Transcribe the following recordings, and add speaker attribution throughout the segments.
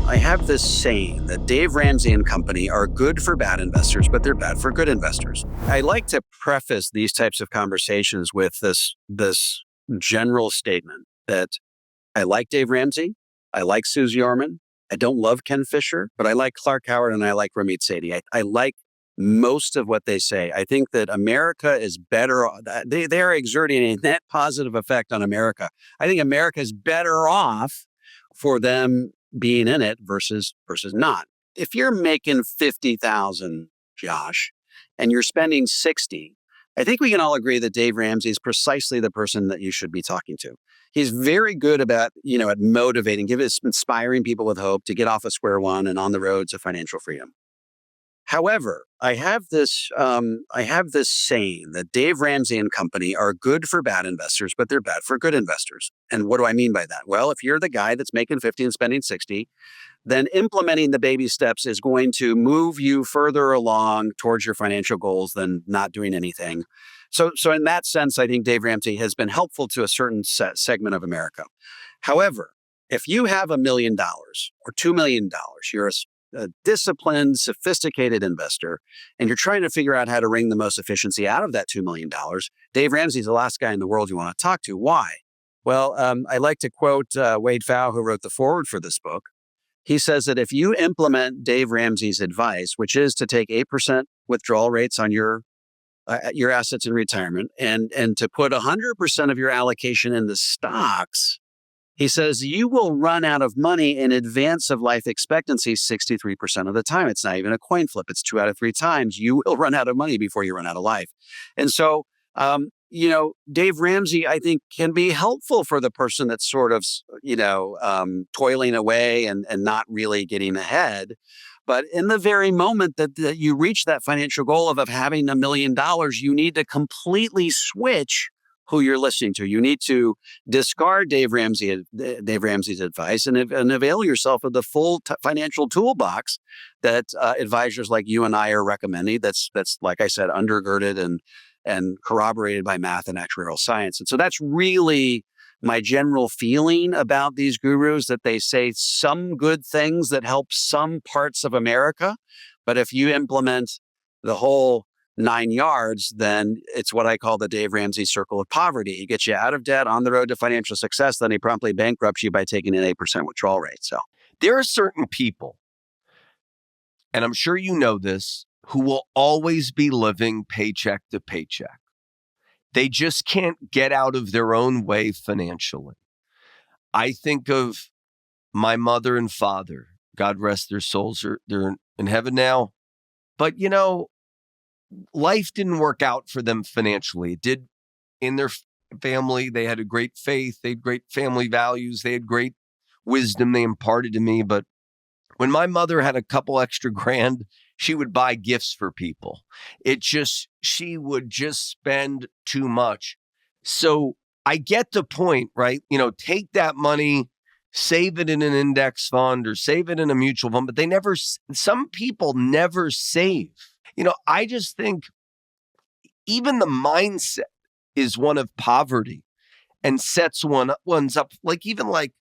Speaker 1: I have this saying that Dave Ramsey and company are good for bad investors, but they're bad for good investors. I like to preface these types of conversations with this general statement that I like Dave Ramsey, I like Suze Orman, I don't love Ken Fisher, but I like Clark Howard and I like Ramit Sethi. I like most of what they say. I think that America is better. They are exerting a net positive effect on America. I think America is better off for them being in it versus not. If you're making 50,000, Josh, and you're spending 60, I think we can all agree that Dave Ramsey is precisely the person that you should be talking to. He's very good about, at motivating, inspiring people with hope to get off of square one and on the road to financial freedom. However, I have this saying that Dave Ramsey and company are good for bad investors, but they're bad for good investors. And what do I mean by that? Well, if you're the guy that's making 50 and spending 60, then implementing the baby steps is going to move you further along towards your financial goals than not doing anything. So in that sense, I think Dave Ramsey has been helpful to a certain segment of America. However, if you have $1 million or $2 million, you're a disciplined, sophisticated investor, and you're trying to figure out how to wring the most efficiency out of that $2 million, Dave Ramsey's the last guy in the world you want to talk to. Why? Well, I like to quote Wade Pfau, who wrote the foreword for this book. He says that if you implement Dave Ramsey's advice, which is to take 8% withdrawal rates on your assets in retirement and to put 100% of your allocation into stocks, he says you will run out of money in advance of life expectancy 63% of the time. It's not even a coin flip. It's 2 out of 3 times you will run out of money before you run out of life. And so, Dave Ramsey, I think, can be helpful for the person that's sort of, toiling away and not really getting ahead. But in the very moment that you reach that financial goal of having $1 million, you need to completely switch who you're listening to. You need to discard Dave Ramsey's advice and avail yourself of the full financial toolbox that advisors like you and I are recommending. That's like I said, undergirded and corroborated by math and actuarial science. And so that's really my general feeling about these gurus, that they say some good things that help some parts of America. But if you implement the whole 9 yards, then it's what I call the Dave Ramsey circle of poverty. He gets you out of debt, on the road to financial success, then he promptly bankrupts you by taking an 8% withdrawal rate. So
Speaker 2: there are certain people, and I'm sure you know this, who will always be living paycheck to paycheck. They just can't get out of their own way financially. I think of my mother and father. God rest their souls. They're in heaven now. But, life didn't work out for them financially. It did in their family. They had a great faith. They had great family values. They had great wisdom they imparted to me. But when my mother had a couple extra grand, she would buy gifts for people. She would just spend too much. So I get the point, right? Take that money, save it in an index fund or save it in a mutual fund, but some people never save. I just think even the mindset is one of poverty and sets one's up, like the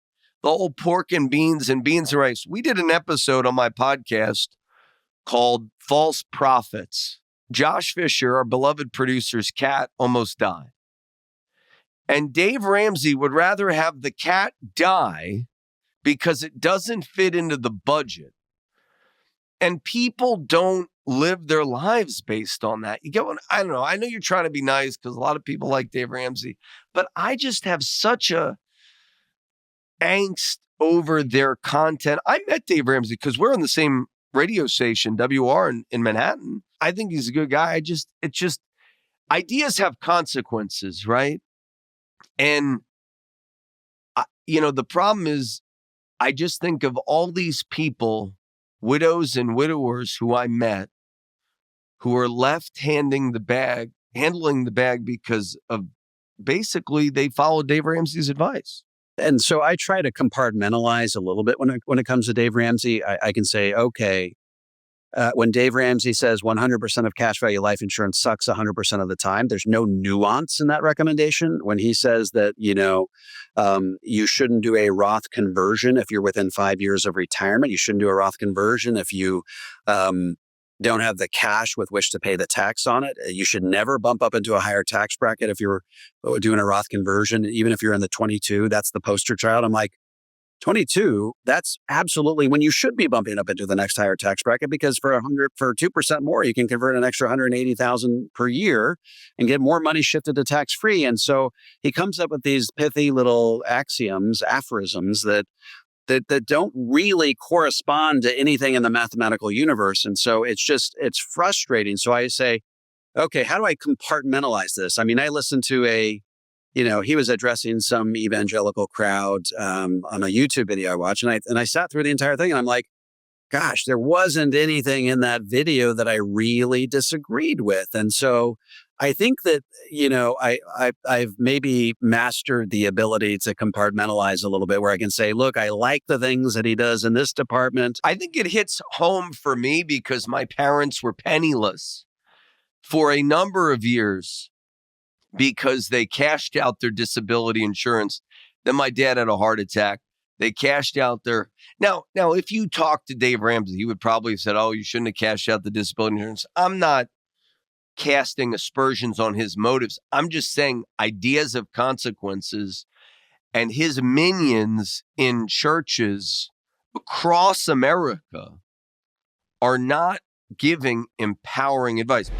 Speaker 2: whole pork and beans and rice. We did an episode on my podcast called False Prophets. Josh Fisher, our beloved producer's cat, almost died. And Dave Ramsey would rather have the cat die because it doesn't fit into the budget. And people don't live their lives based on that. You get what? I don't know. I know you're trying to be nice because a lot of people like Dave Ramsey, but I just have such a angst over their content. I met Dave Ramsey because we're on the same radio station, WR in Manhattan. I think he's a good guy. Ideas have consequences, right? And, the problem is I just think of all these people, widows and widowers who I met, who are left handling the bag because of basically they followed Dave Ramsey's advice.
Speaker 1: And so I try to compartmentalize a little bit when it comes to Dave Ramsey. I can say, okay, when Dave Ramsey says 100% of cash value life insurance sucks 100% of the time, there's no nuance in that recommendation. When he says that, you shouldn't do a Roth conversion if you're within 5 years of retirement, you shouldn't do a Roth conversion if you don't have the cash with which to pay the tax on it. You should never bump up into a higher tax bracket if you're doing a Roth conversion, even if you're in the 22. That's the poster child. I'm like, 22, that's absolutely when you should be bumping up into the next higher tax bracket, because for 2% more, you can convert an extra 180,000 per year and get more money shifted to tax free. And so he comes up with these pithy little axioms, aphorisms that don't really correspond to anything in the mathematical universe. And so it's frustrating. So I say, okay, how do I compartmentalize this? I mean, I listened to he was addressing some evangelical crowd on a YouTube video I watched, and I sat through the entire thing, and I'm like, gosh, there wasn't anything in that video that I really disagreed with. And so I think that, I've maybe mastered the ability to compartmentalize a little bit, where I can say, look, I like the things that he does in this department.
Speaker 2: I think it hits home for me because my parents were penniless for a number of years, because they cashed out their disability insurance. Then my dad had a heart attack. They cashed out their... Now, if you talk to Dave Ramsey, he would probably have said, oh, you shouldn't have cashed out the disability insurance. I'm not casting aspersions on his motives. I'm just saying ideas of consequences, and his minions in churches across America are not giving empowering advice.